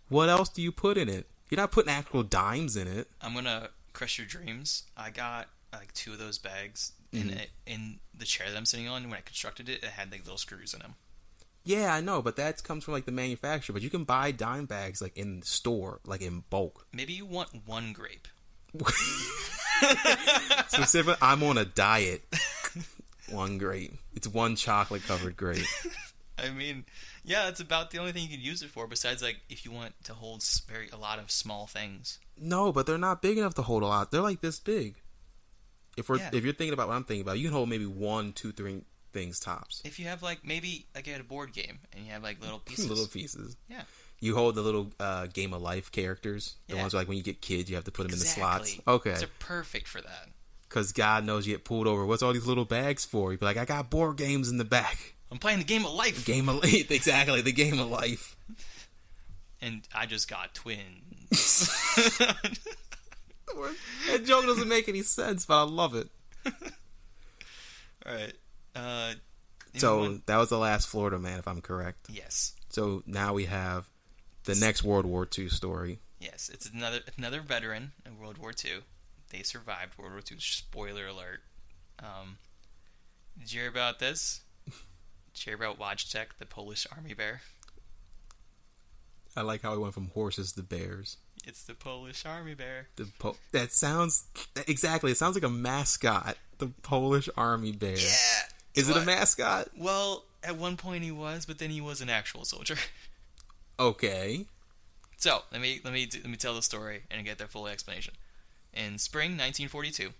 Speaker 1: what else do you put in it? You're not putting actual dimes in it.
Speaker 2: I'm gonna crush your dreams. I got like 2 of those bags in the chair that I'm sitting on. When I constructed it, it had like little screws in them.
Speaker 1: Yeah, I know, but that comes from like the manufacturer. But you can buy dime bags like in the store, like in bulk.
Speaker 2: Maybe you want 1 grape.
Speaker 1: Specifically, I'm on a diet. 1 grape. It's 1 chocolate covered grape.
Speaker 2: I mean, yeah, that's about the only thing you can use it for. Besides, like, if you want to hold a lot of small things.
Speaker 1: No, but they're not big enough to hold a lot. They're like this big. If you're thinking about what I'm thinking about, you can hold maybe 1, 2, 3 things tops.
Speaker 2: If you have like maybe like at a board game and you have like little pieces.
Speaker 1: Little pieces.
Speaker 2: Yeah.
Speaker 1: You hold the little Game of Life characters. The ones like when you get kids, you have to put them in the slots. Okay.
Speaker 2: They're perfect for that.
Speaker 1: Because God knows you get pulled over. What's all these little bags for? You'd be like, I got board games in the back.
Speaker 2: I'm playing the Game of Life.
Speaker 1: Game of Life. Exactly, the Game of Life.
Speaker 2: And I just got twins.
Speaker 1: That joke doesn't make any sense, but I love it.
Speaker 2: All right.
Speaker 1: So that was the last Florida man, if I'm correct.
Speaker 2: Yes.
Speaker 1: So now we have the next World War II story.
Speaker 2: Yes, it's another veteran in World War II. They survived World War II. Spoiler alert. Did you hear about this? Did you hear about Wojtek, the Polish army bear?
Speaker 1: I like how we went from horses to bears.
Speaker 2: It's the Polish army bear.
Speaker 1: That sounds... Exactly. It sounds like a mascot. The Polish army bear.
Speaker 2: Yeah.
Speaker 1: Is it a mascot?
Speaker 2: Well, at one point he was, but then he was an actual soldier.
Speaker 1: Okay.
Speaker 2: So, let me tell the story and get their full explanation. In spring 1942,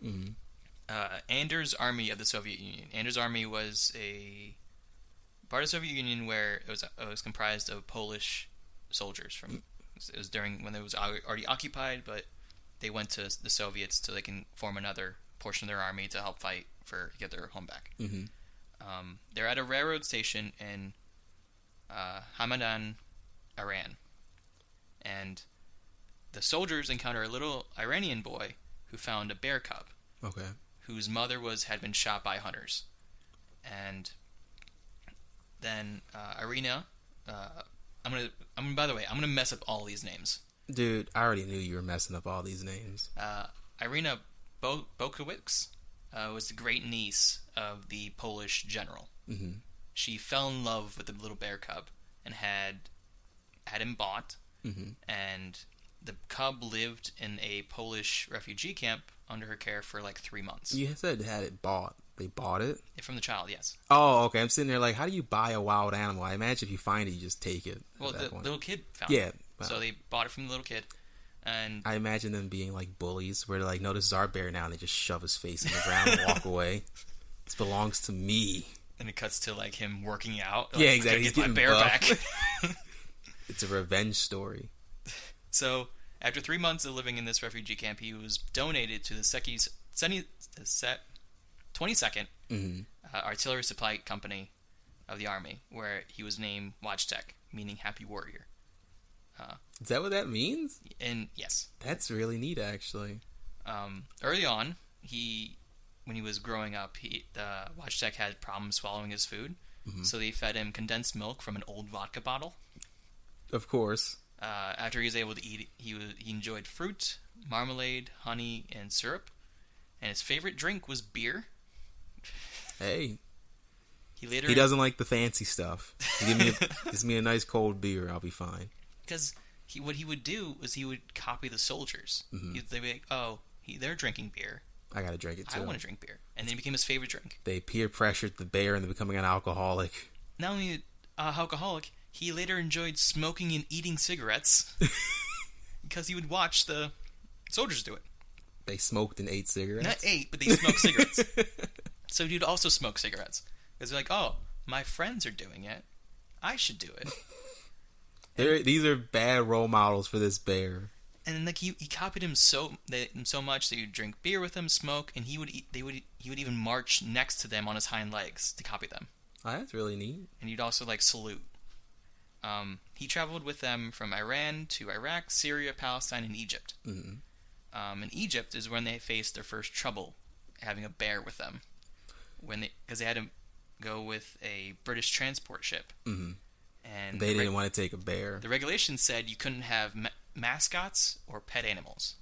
Speaker 2: Anders' army of the Soviet Union. Anders' army was a part of the Soviet Union where it was comprised of Polish soldiers. It was during when it was already occupied, but they went to the Soviets so they can form another portion of their army to help fight to get their home back. Mm-hmm. They're at a railroad station in Hamadan, Iran, and the soldiers encounter a little Iranian boy who found a bear cub.
Speaker 1: Okay. Whose
Speaker 2: mother had been shot by hunters, and then Irina. By the way, I'm gonna mess up all these names.
Speaker 1: Dude, I already knew you were messing up all these names.
Speaker 2: Irina Bokowicz was the great niece of the Polish general. Mm-hmm. She fell in love with the little bear cub and had him bought, and the cub lived in a Polish refugee camp under her care for like 3 months.
Speaker 1: You said had it bought. They bought it?
Speaker 2: From the child, yes.
Speaker 1: Oh, okay. I'm sitting there like, how do you buy a wild animal? I imagine if you find it, you just take it.
Speaker 2: Well, the little kid found it.
Speaker 1: Yeah. Wow.
Speaker 2: So they bought it from the little kid. And
Speaker 1: I imagine them being like bullies where they're like, no, this is our bear now, and they just shove his face in the ground and walk away. This belongs to me.
Speaker 2: And it cuts to like him working out.
Speaker 1: Yeah, exactly.
Speaker 2: He's getting my bear back.
Speaker 1: It's a revenge story.
Speaker 2: So after 3 months of living in this refugee camp, he was donated to the 22nd Artillery Supply Company of the Army, where he was named Wojtek, meaning Happy Warrior.
Speaker 1: Is that what that means?
Speaker 2: And yes.
Speaker 1: That's really neat, actually.
Speaker 2: Early on, when he was growing up, Wojtek had problems swallowing his food, so they fed him condensed milk from an old vodka bottle.
Speaker 1: Of course.
Speaker 2: After he was able to eat, he enjoyed fruit, marmalade, honey, and syrup, and his favorite drink was beer.
Speaker 1: Hey.
Speaker 2: He
Speaker 1: doesn't like the fancy stuff. Give me a nice cold beer, I'll be fine.
Speaker 2: Because what he would do was he would copy the soldiers. They'd be like, oh, they're drinking beer.
Speaker 1: I gotta drink it too.
Speaker 2: I want to drink beer. And then it became his favorite drink.
Speaker 1: They peer pressured the bear into becoming an alcoholic.
Speaker 2: Not only alcoholic, he later enjoyed smoking and eating cigarettes. because he would watch the soldiers do it.
Speaker 1: They smoked and ate cigarettes?
Speaker 2: Not ate, but they smoked cigarettes. So he'd also smoke cigarettes. Because they're like, oh, my friends are doing it. I should do it.
Speaker 1: These are bad role models for this bear.
Speaker 2: And like he copied him so much that he'd drink beer with him, smoke, and he would even march next to them on his hind legs to copy them.
Speaker 1: Oh, that's really neat.
Speaker 2: And he'd also like salute. He traveled with them from Iran to Iraq, Syria, Palestine, and Egypt. Mm-hmm. In Egypt is when they faced their first trouble having a bear with them, because they had to go with a British transport ship. Mm-hmm. And
Speaker 1: they didn't want to take a bear.
Speaker 2: The regulations said you couldn't have mascots or pet animals.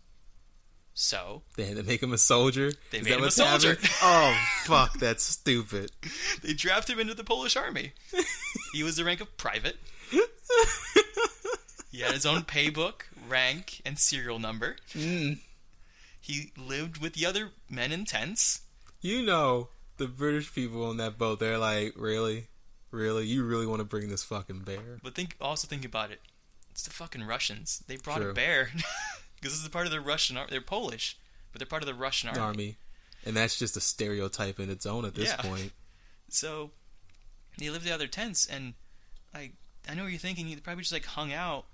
Speaker 2: So
Speaker 1: they had to make him a soldier.
Speaker 2: They made him a soldier.
Speaker 1: Oh, fuck, that's stupid.
Speaker 2: They drafted him into the Polish army. He was the rank of private. He had his own pay book, rank, and serial number. Mm. He lived with the other men in tents.
Speaker 1: You know, the British people on that boat, they're like, really? Really? You really want to bring this fucking bear?
Speaker 2: But also think about it. It's the fucking Russians. They brought a bear. Because this is part of the Russian army. They're Polish, but they're part of the Russian army. And
Speaker 1: that's just a stereotype in its own at this point.
Speaker 2: So, they lived in the other tents, and I know what you're thinking. He probably just like hung out.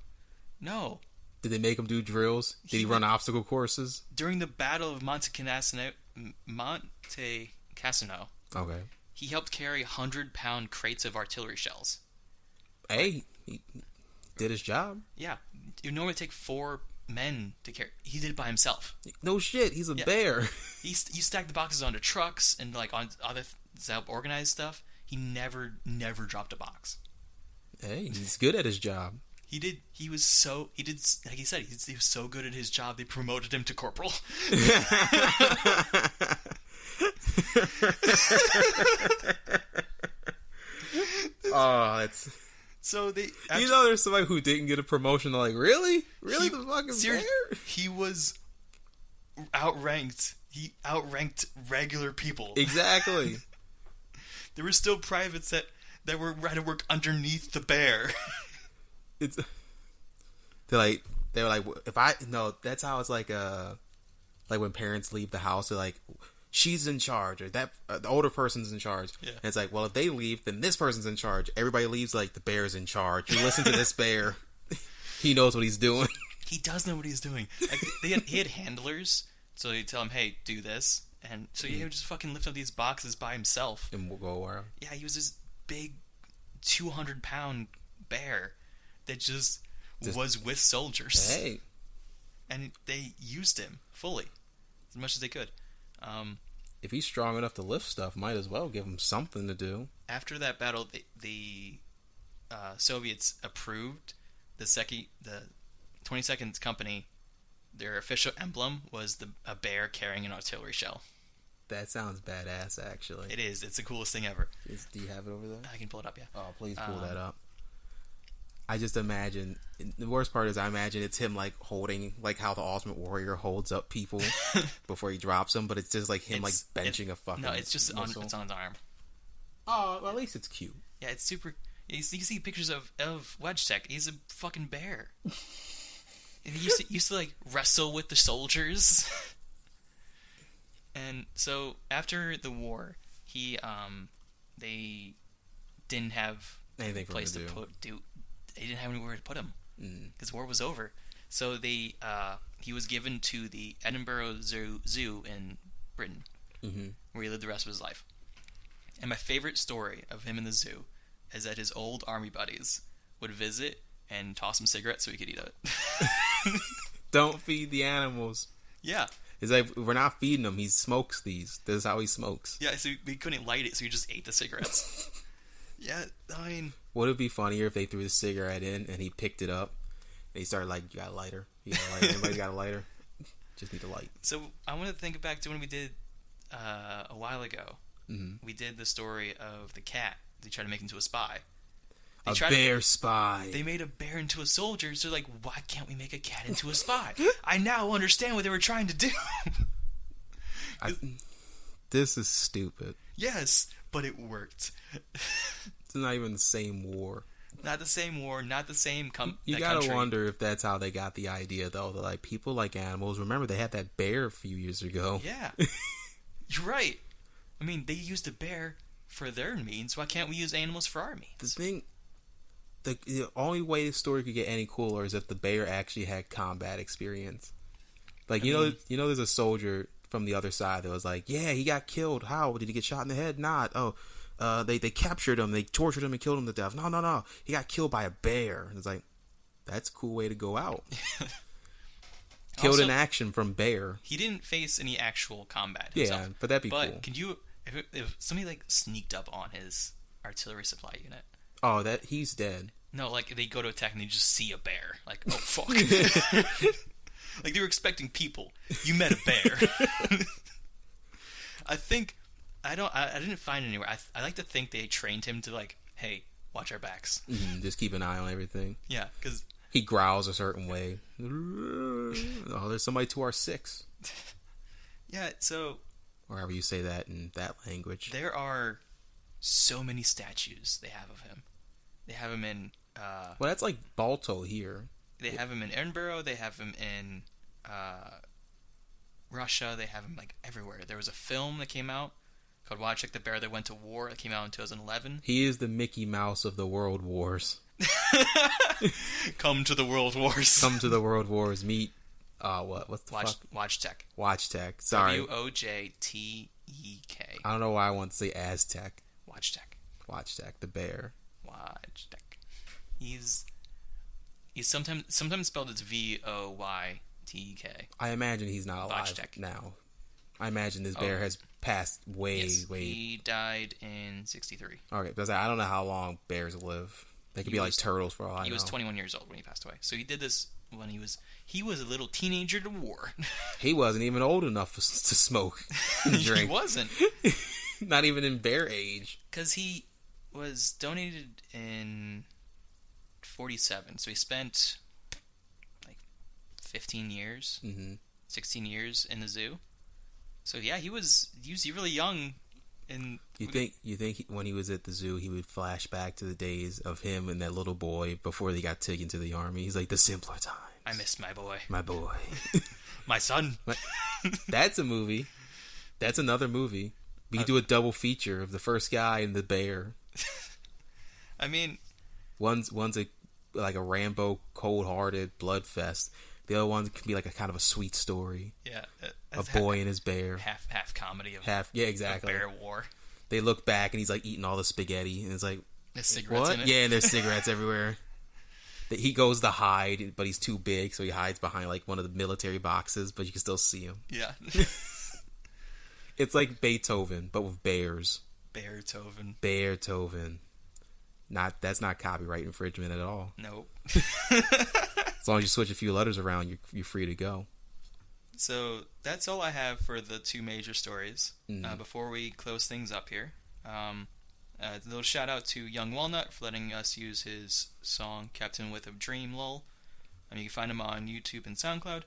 Speaker 2: No.
Speaker 1: Did they make him do drills? Did he run obstacle courses?
Speaker 2: During the Battle of Monte Cassino.
Speaker 1: Okay.
Speaker 2: He helped carry 100-pound crates of artillery shells.
Speaker 1: Hey, he did his job.
Speaker 2: Yeah. It would normally take 4 men to carry. He did it by himself.
Speaker 1: No shit, he's a bear.
Speaker 2: He stacked the boxes onto trucks and like on other to help organize stuff. He never dropped a box.
Speaker 1: Hey, he's good at his job.
Speaker 2: He did. Like he said, he was so good at his job. They promoted him to corporal.
Speaker 1: Oh, that's.
Speaker 2: So
Speaker 1: there's somebody who didn't get a promotion. They're like, really, the fucking bear?
Speaker 2: He was outranked. He outranked regular people.
Speaker 1: Exactly.
Speaker 2: There were still privates that were ready to work underneath the bear.
Speaker 1: They were like, that's how it's like when parents leave the house, they're like, she's in charge, or that the older person's in charge. Yeah. And it's like, well, if they leave, then this person's in charge. Everybody leaves, like, the bear's in charge. You listen to this bear. He knows what he's doing.
Speaker 2: He does know what he's doing. Like, he had handlers, so they tell him, hey, do this. And so he would just fucking lift up these boxes by himself.
Speaker 1: And we'll go around.
Speaker 2: Yeah, he was this big 200-pound bear that just was with soldiers.
Speaker 1: Hey.
Speaker 2: And they used him fully, as much as they could.
Speaker 1: If he's strong enough to lift stuff, might as well give him something to do.
Speaker 2: After that battle, the Soviets approved the 22nd Company. Their official emblem was a bear carrying an artillery shell.
Speaker 1: That sounds badass, actually.
Speaker 2: It is. It's the coolest thing ever.
Speaker 1: Do you have it over there?
Speaker 2: I can pull it up, yeah.
Speaker 1: Oh, please pull that up. I just imagine, the worst part is I imagine it's him like holding, like how the Ultimate Warrior holds up people before he drops them, but it's just like him benching a fucking
Speaker 2: No, it's just
Speaker 1: missile.
Speaker 2: it's on his arm.
Speaker 1: Oh, well, at least it's cute.
Speaker 2: Yeah, it's super. You see pictures of Wedge Tech. He's a fucking bear. And he used to like wrestle with the soldiers. And so after the war, they didn't have
Speaker 1: anything for
Speaker 2: place
Speaker 1: him
Speaker 2: to do. They didn't have anywhere to put him because the war was over. So he was given to the Edinburgh Zoo in Britain, where he lived the rest of his life. And my favorite story of him in the zoo is that his old army buddies would visit and toss him cigarettes so he could eat it.
Speaker 1: Don't feed the animals.
Speaker 2: Yeah.
Speaker 1: It's like, we're not feeding him. He smokes these. This is how he smokes.
Speaker 2: Yeah, so we couldn't light it, so he just ate the cigarettes. Yeah, I mean...
Speaker 1: Would it be funnier if they threw the cigarette in and he picked it up and he started like, you got a lighter? You got a lighter? Anybody got a lighter? Just need a light.
Speaker 2: So I want to think back to when we did a while ago. Mm-hmm. We did the story of the cat. They tried to make him into a spy.
Speaker 1: A bear spy.
Speaker 2: They made a bear into a soldier, so they're like, why can't we make a cat into a spy? I now understand what they were trying to do.
Speaker 1: This is stupid.
Speaker 2: Yes, but it worked.
Speaker 1: It's not even the same war.
Speaker 2: Not the same war, not the same
Speaker 1: You
Speaker 2: that
Speaker 1: gotta
Speaker 2: country.
Speaker 1: wonder if that's how they got the idea, though. They're like, people like animals. Remember, they had that bear a few years ago.
Speaker 2: Yeah. You're right. I mean, they used a bear for their means. Why can't we use animals for our means?
Speaker 1: The thing, the only way the story could get any cooler is if the bear actually had combat experience. Like, there's a soldier from the other side that was like, yeah, he got killed. How? Did he get shot in the head? Not. Oh, they captured him. They tortured him and killed him to death. No. He got killed by a bear. And it's like, that's a cool way to go out. Killed
Speaker 2: Also,
Speaker 1: in action from bear.
Speaker 2: He didn't face any actual combat himself.
Speaker 1: Yeah, but that'd be cool.
Speaker 2: But could you, if somebody like sneaked up on his artillery supply unit?
Speaker 1: Oh, he's dead.
Speaker 2: No, like they go to attack and they just see a bear. Like, oh fuck. Like they were expecting people. You met a bear. I didn't find anywhere. I like to think they trained him to like, hey, watch our backs.
Speaker 1: Just keep an eye on everything.
Speaker 2: Yeah, because
Speaker 1: he growls a certain way. Oh, there's somebody to our 6.
Speaker 2: Yeah, so
Speaker 1: or however you say that in that language.
Speaker 2: There are so many statues they have of him. They have him in
Speaker 1: well, that's like Balto here.
Speaker 2: They have him in Edinburgh. They have him in Russia. They have him like everywhere. There was a film that came out called Watch Like the Bear That Went to War. It came out in 2011.
Speaker 1: He is the Mickey Mouse of the World Wars.
Speaker 2: Come to the World Wars.
Speaker 1: Come to the World Wars. Meet what's the fuck?
Speaker 2: Watch Tech.
Speaker 1: Watch Tech. Sorry.
Speaker 2: WOJTEK.
Speaker 1: I don't know why I want to say Aztec.
Speaker 2: Watch Tech.
Speaker 1: Watch Tech, the bear.
Speaker 2: Watch Tech. He's sometimes spelled as VOYTEK.
Speaker 1: I imagine he's not alive now. I imagine this bear has passed way.
Speaker 2: He died in 1963.
Speaker 1: Okay, because I don't know how long bears live. They could be like turtles for all I know.
Speaker 2: He was 21 years old when he passed away. So he did this when he was a little teenager to war.
Speaker 1: He wasn't even old enough to smoke and drink.
Speaker 2: He wasn't.
Speaker 1: Not even in bear age.
Speaker 2: Because he was donated in 1947. So he spent like 15 years, 16 years in the zoo. So yeah, he was really young. And
Speaker 1: you think when he was at the zoo, he would flash back to the days of him and that little boy before they got taken to the army? He's like, the simpler times.
Speaker 2: I miss my boy.
Speaker 1: My boy.
Speaker 2: My son.
Speaker 1: That's a movie. That's another movie. We could do a double feature of the first guy and the bear.
Speaker 2: I mean,
Speaker 1: one's a Rambo, cold-hearted blood fest. The other one can be like a kind of a sweet story.
Speaker 2: Yeah,
Speaker 1: a boy and his bear.
Speaker 2: Half comedy of
Speaker 1: exactly.
Speaker 2: Of bear war.
Speaker 1: They look back and he's like eating all the spaghetti and it's like,
Speaker 2: there's cigarettes in it.
Speaker 1: Yeah, and there's cigarettes everywhere. He goes to hide, but he's too big, so he hides behind like one of the military boxes, but you can still see him.
Speaker 2: Yeah.
Speaker 1: It's like Beethoven, but with bears. Beethoven. That's not copyright infringement at all.
Speaker 2: Nope.
Speaker 1: As long as you switch a few letters around, you're free to go.
Speaker 2: So that's all I have for the two major stories. Before we close things up here, a little shout out to Young Walnut for letting us use his song "Captain with a Dream." Lol. You can find him on YouTube and SoundCloud.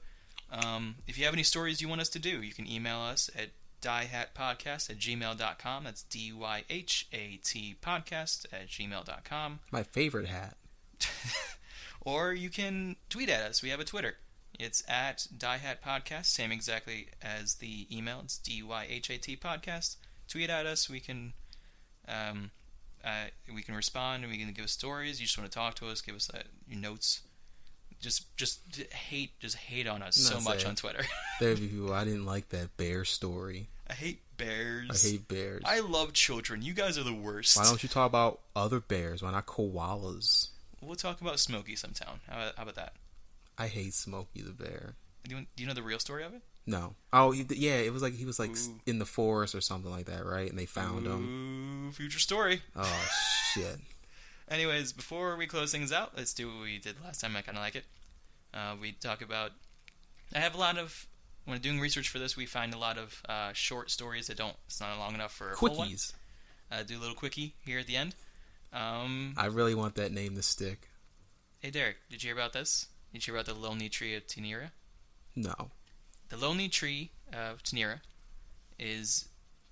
Speaker 2: If you have any stories you want us to do, you can email us at DYHATpodcast@gmail.com. That's DYHAT podcast@gmail.com.
Speaker 1: My favorite hat.
Speaker 2: Or you can tweet at us. We have a Twitter. It's at DYHAT Podcast, same exactly as the email. It's DYHAT Podcast. Tweet at us. We can respond and we can give us stories. You just want to talk to us, give us your notes. Just hate on us so much on Twitter.
Speaker 1: There be people, I didn't like that bear story.
Speaker 2: I hate bears.
Speaker 1: I
Speaker 2: love children. You guys are the worst.
Speaker 1: Why don't you talk about other bears? Why not koalas?
Speaker 2: We'll talk about Smokey sometime. How about that?
Speaker 1: I hate Smokey the bear.
Speaker 2: Do you know the real story of it?
Speaker 1: No. Oh, yeah. It was like he was like in the forest or something like that, right? And they found him.
Speaker 2: Future story.
Speaker 1: Oh shit.
Speaker 2: Anyways, before we close things out, let's do what we did last time. I kind of like it. We talk about. I have a lot of. When doing research for this, we find a lot of short stories that don't. It's not long enough for a full one. Do a little quickie here at the end.
Speaker 1: I really want that name to stick.
Speaker 2: Hey Derek, did you hear about this? Did you hear about the Lonely Tree of Tenera?
Speaker 1: No.
Speaker 2: The Lonely Tree of Tenera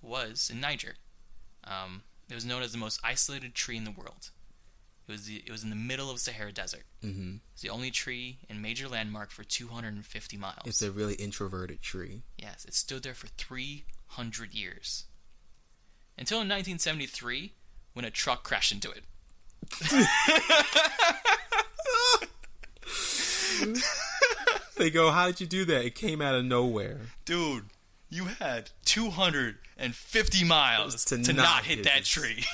Speaker 2: was in Niger. It was known as the most isolated tree in the world. It was in the middle of Sahara Desert.
Speaker 1: Mm-hmm.
Speaker 2: It's the only tree and major landmark for 250 miles.
Speaker 1: It's a really introverted tree.
Speaker 2: Yes, it stood there for 300 years. Until in 1973, when a truck crashed into it.
Speaker 1: They go, how did you do that? It came out of nowhere.
Speaker 2: Dude, you had 250 miles to not hit that tree.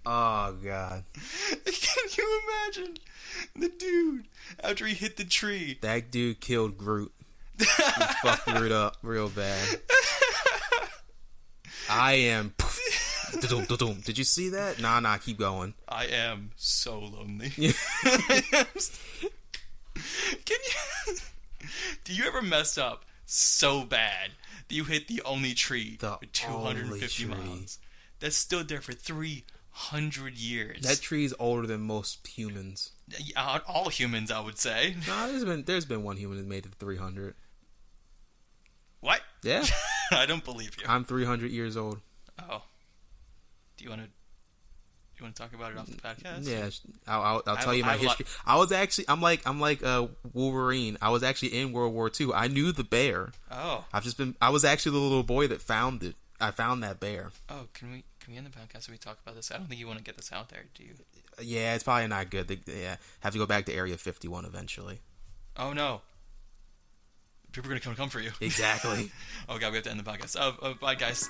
Speaker 1: Oh, God.
Speaker 2: Can you imagine the dude after he hit the tree?
Speaker 1: That dude killed Groot. He fucked Groot up real bad. I am... Did you see that? Nah, keep going.
Speaker 2: I am so lonely. Can you... Do you ever mess up so bad that you hit the only tree for 250 miles that stood there for 300 years?
Speaker 1: That tree is older than most humans.
Speaker 2: All humans, I would say.
Speaker 1: Nah, there's been one human that made it to 300.
Speaker 2: What?
Speaker 1: Yeah.
Speaker 2: I don't believe you.
Speaker 1: I'm 300 years old.
Speaker 2: Oh. Do you want to talk about it off the podcast?
Speaker 1: Yeah, I'll tell you my history. I'm like Wolverine. I was actually in World War II. I knew the bear.
Speaker 2: Oh.
Speaker 1: I was actually the little boy that found it. I found that bear.
Speaker 2: Oh, can we end the podcast so we talk about this? I don't think you want to get this out there, do you?
Speaker 1: Yeah, it's probably not good. Have to go back to Area 51 eventually.
Speaker 2: Oh no. People are going to come for you.
Speaker 1: Exactly.
Speaker 2: Oh god, we have to end the podcast. Bye guys.